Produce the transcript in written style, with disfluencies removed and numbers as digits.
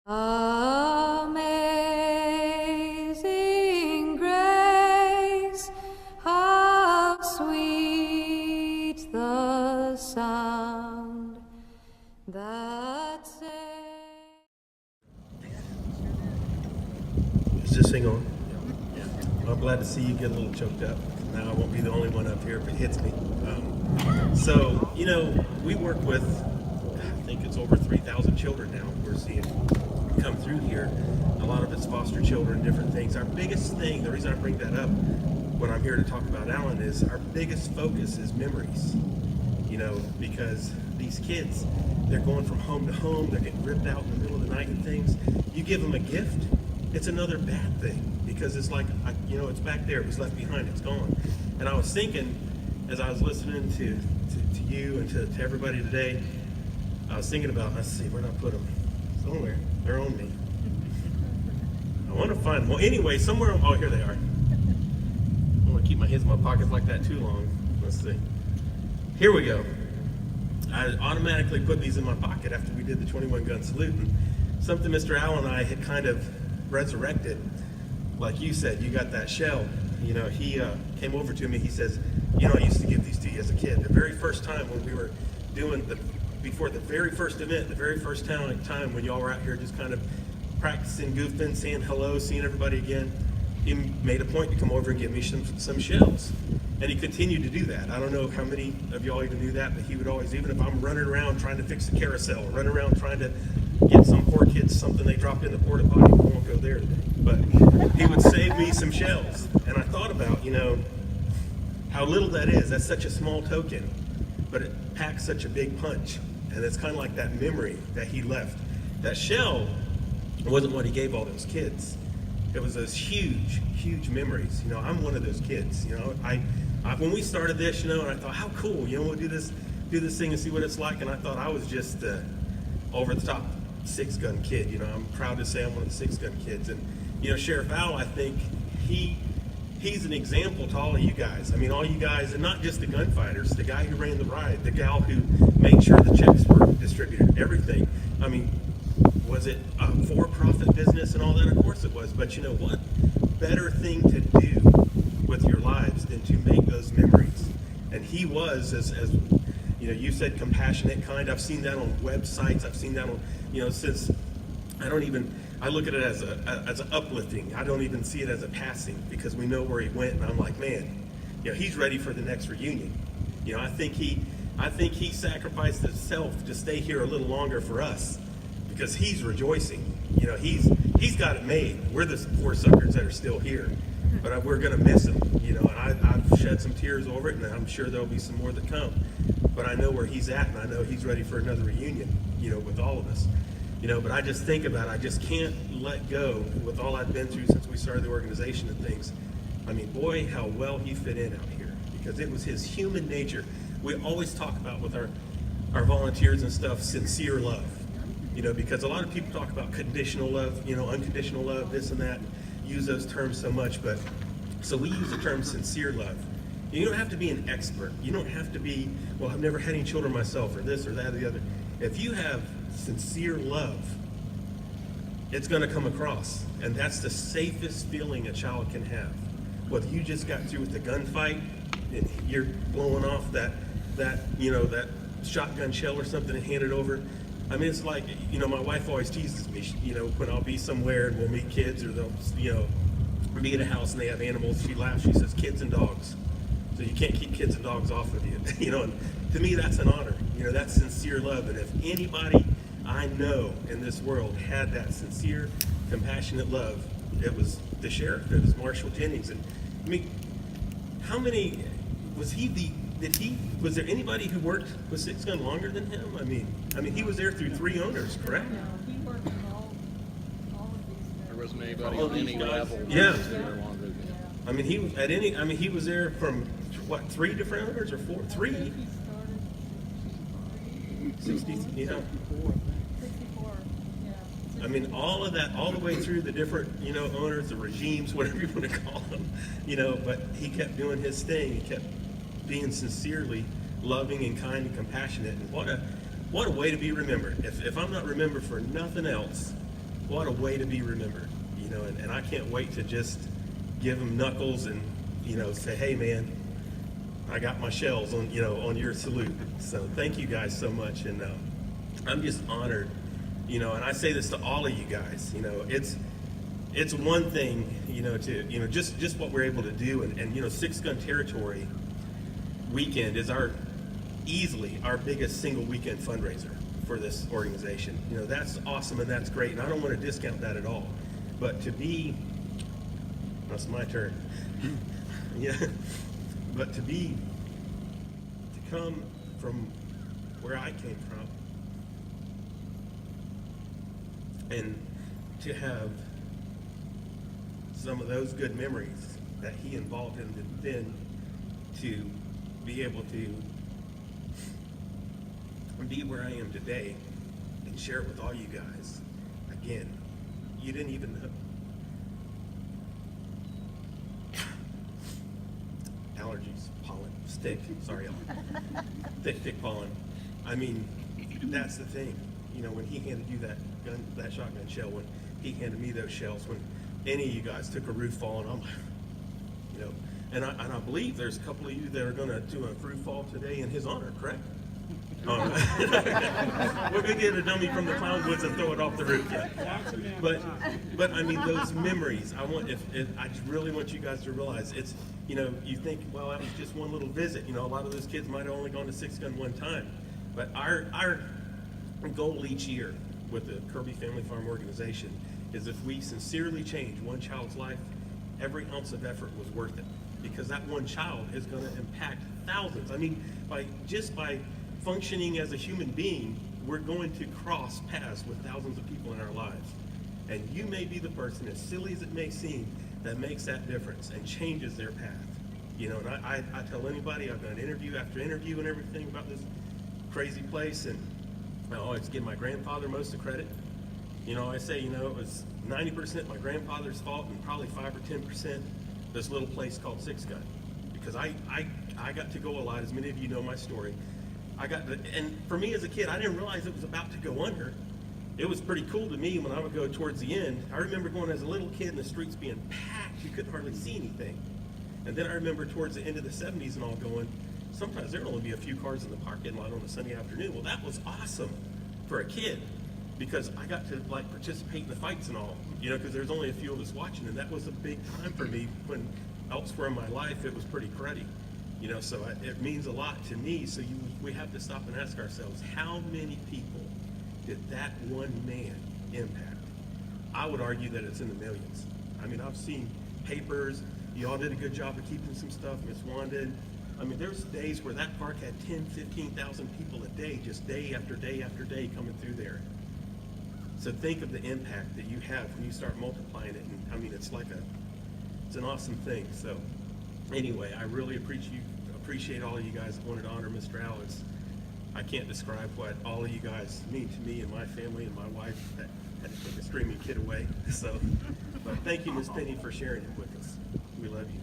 Amazing grace, how sweet the sound that saved. Is this thing on? Yeah. Well, I'm glad to see you get a little choked up. Now I won't be the only one up here if it hits me. So, we work with, I think it's over 3,000 children now we're seeing come through here. A lot of it's foster children, different things. Our biggest thing, the reason I bring that up when I'm here to talk about Alan, is our biggest focus is memories. Because these kids, they're going from home to home, they're getting ripped out in the middle of the night and things. You give them a gift, it's another bad thing, because it's like, it's back there, it was left behind, it's gone. And I was thinking, as I was listening to you and to everybody today, I was thinking about, let's see, where'd I put them? Somewhere. They're on me. I want to find them. Well, anyway, somewhere, oh, here they are. I don't want to keep my hands in my pockets like that too long. Let's see. Here we go. I automatically put these in my pocket after we did the 21 gun salute. And something Mr. Allen and I had kind of resurrected. Like you said, you got that shell. He came over to me, he says, I used to give these to you as a kid. The very first time when we were doing before the very first event, the very first time when y'all were out here just kind of practicing, goofing, saying hello, seeing everybody again, he made a point to come over and give me some shells. And he continued to do that. I don't know how many of y'all even knew that, but he would always, even if I'm running around trying to fix a carousel, or running around trying to get some poor kids something they dropped in the porta potty, I won't go there today, but he would save me some shells. And I thought about, how little that is. That's such a small token, but it packs such a big punch. And it's kind of like that memory that he left. That shell wasn't what he gave all those kids. It was those huge, huge memories. I'm one of those kids. I when we started this, and I thought, how cool. We'll do this thing and see what it's like. And I thought I was just over the top 6-gun kid. I'm proud to say I'm one of the 6-gun kids. And Sheriff Al, I think he's an example to all of you guys. I mean, all you guys, and not just the gunfighters, the guy who ran the ride, the gal who made sure the checks were distributed, everything. I mean, was it a for-profit business and all that? Of course it was. But you know what? Better thing to do with your lives than to make those memories. And he was, as you said, compassionate, kind. I've seen that on websites. I've seen that on, since I look at it as an uplifting. I don't even see it as a passing, because we know where he went, and I'm like, man, he's ready for the next reunion. I think he sacrificed himself to stay here a little longer for us, because he's rejoicing. He's got it made. We're the poor suckers that are still here, but we're gonna miss him. And I've shed some tears over it, and I'm sure there'll be some more that come. But I know where he's at, and I know he's ready for another reunion. With all of us. But I just think about it, I just can't let go with all I've been through since we started the organization and things. I mean, boy, how well he fit in out here, because it was his human nature. We always talk about with our volunteers and stuff, sincere love, because a lot of people talk about conditional love, unconditional love, this and that, and use those terms so much, but so we use the term sincere love. You don't have to be an expert. You don't have to be, well, I've never had any children myself, or this or that or the other. If you have sincere love, it's going to come across, and that's the safest feeling a child can have. Whether you just got through with the gunfight and you're blowing off that shotgun shell or something and hand it over. I mean, it's like, my wife always teases me, when I'll be somewhere and we'll meet kids, or they'll, be at a house and they have animals. She laughs, she says, kids and dogs. So you can't keep kids and dogs off of you, and to me, that's an honor. That's sincere love. And if anybody I know in this world had that sincere, compassionate love, it was the sheriff. It was Marshall Jennings. And I mean, how many was there anybody who worked with 6-gun longer than him? I mean, he was there through 3 owners, correct? No, he worked on all of these. There wasn't anybody on any level. Yeah. Yeah. I mean, he was there from what, 3 different owners or 4? 3. He started 60, yeah. 64, yeah. I mean, all of that, all the way through the different, owners, the regimes, whatever you want to call them, but he kept doing his thing. He kept being sincerely loving and kind and compassionate. And what a way to be remembered. If I'm not remembered for nothing else what a way to be remembered, you know, and I can't wait to just give them knuckles and, you know, say, hey man, I got my shells on, you know, on your salute. So thank you guys so much. And I'm just honored, you know, and I say this to all of you guys, you know, it's one thing, you know, to, you know, just what we're able to do. And you know, Six Gun Territory weekend is easily our biggest single weekend fundraiser for this organization. You know, that's awesome and that's great. And I don't want to discount that at all. But that's my turn. Yeah. But to come from where I came from and to have some of those good memories that he involved in, and then to be able to be where I am today and share it with all you guys. Again, you didn't even know. Allergies, pollen, stick, sorry, y'all. Thick pollen. I mean, that's the thing. You know, when he handed you that shotgun shell, when he handed me those shells, when any of you guys took a roof fall, and I'm like, you know, and I believe there's a couple of you that are going to do a roof fall today in his honor, correct? All right. We're going to get a dummy from the clown woods and throw it off the roof. But I mean, those memories, I just really want you guys to realize it's, you know, you think, well, that was just one little visit. You know, a lot of those kids might have only gone to Six Gun one time. But our goal each year with the Kirby Family Farm organization is if we sincerely change one child's life, every ounce of effort was worth it. Because that one child is going to impact thousands. I mean, by functioning as a human being, we're going to cross paths with thousands of people in our lives. And you may be the person, as silly as it may seem, that makes that difference and changes their path. You know, and I tell anybody, I've done interview after interview and everything about this crazy place, and I always give my grandfather most of the credit. You know, I say, you know, it was 90% my grandfather's fault and probably 5 or 10% this little place called Six Gun. Because I got to go a lot, as many of you know my story. And for me as a kid, I didn't realize it was about to go under. It was pretty cool to me when I would go towards the end. I remember going as a little kid and the streets being packed. You couldn't hardly see anything. And then I remember towards the end of the 70s and all going, sometimes there would only be a few cars in the parking lot on a Sunday afternoon. Well, that was awesome for a kid because I got to like participate in the fights and all, you know, because there's only a few of us watching, and that was a big time for me when elsewhere in my life it was pretty cruddy. You know, so it means a lot to me. So we have to stop and ask ourselves, how many people did that one man impact? I would argue that it's in the millions. I mean, I've seen papers. You all did a good job of keeping some stuff. Miss Wanda. I mean, there's days where that park had 10, 15,000 people a day, just day after day after day coming through there. So think of the impact that you have when you start multiplying it. And I mean, it's an awesome thing. So anyway, I really appreciate all of you guys that wanted to honor Mr. Alex. I can't describe what all of you guys mean to me and my family and my wife that had to take a screaming kid away. So, but thank you, Miss Penny, for sharing it with us. We love you.